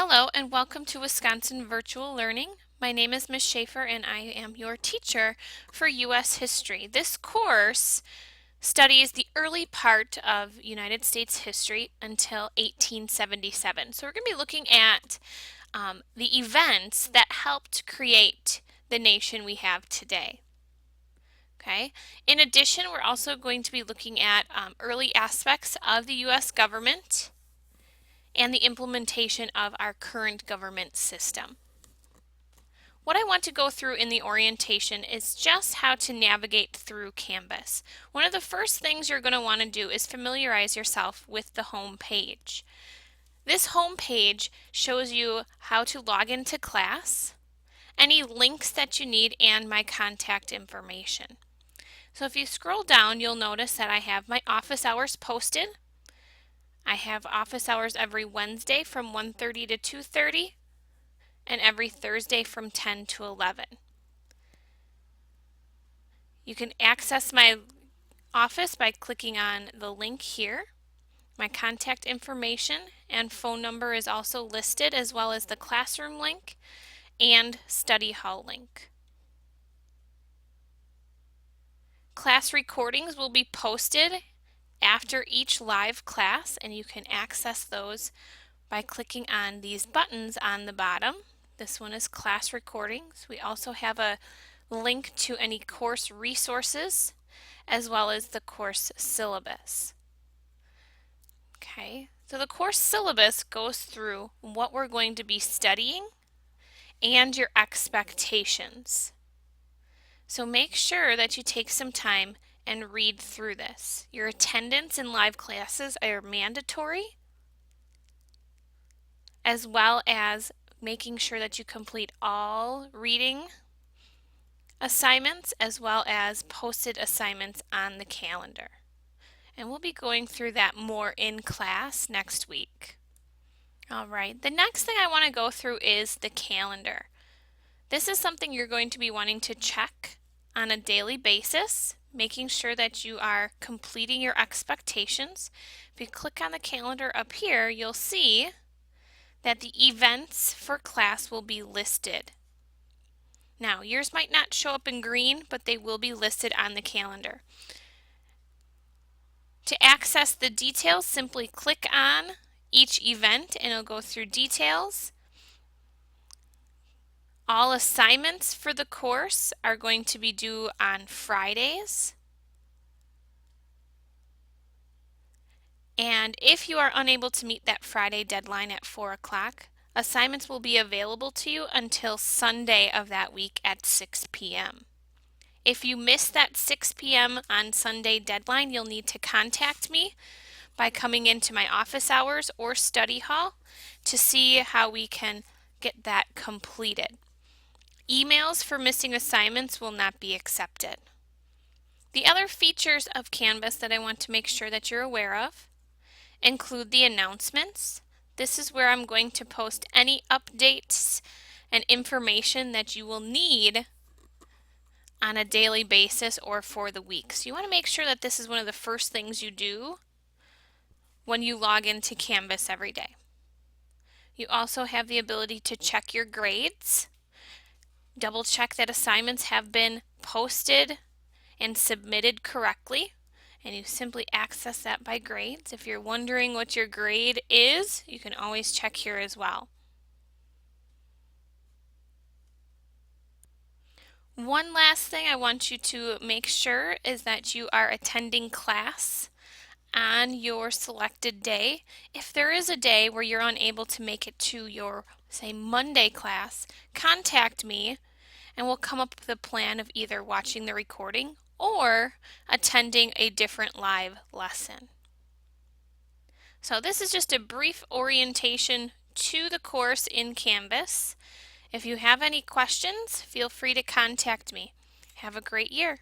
Hello and welcome to Wisconsin Virtual Learning. My name is Ms. Schaefer and I am your teacher for U.S. History. This course studies the early part of United States history until 1877. So we're going to be looking at the events that helped create the nation we have today. Okay. In addition, we're also going to be looking at early aspects of the U.S. government and the implementation of our current government system. What I want to go through in the orientation is just how to navigate through Canvas. One of the first things you're going to want to do is familiarize yourself with the home page. This home page shows you how to log into class, any links that you need, and my contact information. So if you scroll down, you'll notice that I have my office hours posted. I have office hours every Wednesday from 1:30 to 2:30 and every Thursday from 10 to 11. You can access my office by clicking on the link here. My contact information and phone number is also listed, as well as the classroom link and study hall link. Class recordings will be posted after each live class, and you can access those by clicking on these buttons on the bottom. This one is class recordings. We also have a link to any course resources as well as the course syllabus. Okay, so the course syllabus goes through what we're going to be studying and your expectations. So make sure that you take some time and read through this. Your attendance in live classes are mandatory, as well as making sure that you complete all reading assignments as well as posted assignments on the calendar. And we'll be going through that more in class next week. All right, the next thing I want to go through is the calendar. This is something you're going to be wanting to check on a daily basis, making sure that you are completing your expectations. If you click on the calendar up here, you'll see that the events for class will be listed. Now, yours might not show up in green, but they will be listed on the calendar. To access the details, simply click on each event and it'll go through details. All assignments for the course are going to be due on Fridays. And if you are unable to meet that Friday deadline at 4 o'clock, assignments will be available to you until Sunday of that week at 6 p.m. If you miss that 6 p.m. on Sunday deadline, you'll need to contact me by coming into my office hours or study hall to see how we can get that completed. Emails for missing assignments will not be accepted. The other features of Canvas that I want to make sure that you're aware of include the announcements. This is where I'm going to post any updates and information that you will need on a daily basis or for the week. So you want to make sure that this is one of the first things you do when you log into Canvas every day. You also have the ability to check your grades, double check that assignments have been posted and submitted correctly, and you simply access that by grades. If you're wondering what your grade is, you can always check here as well. One last thing I want you to make sure is that you are attending class on your selected day. If there is a day where you're unable to make it to your, say, Monday class, contact me and we'll come up with a plan of either watching the recording or attending a different live lesson. So this is just a brief orientation to the course in Canvas. If you have any questions, feel free to contact me. Have a great year.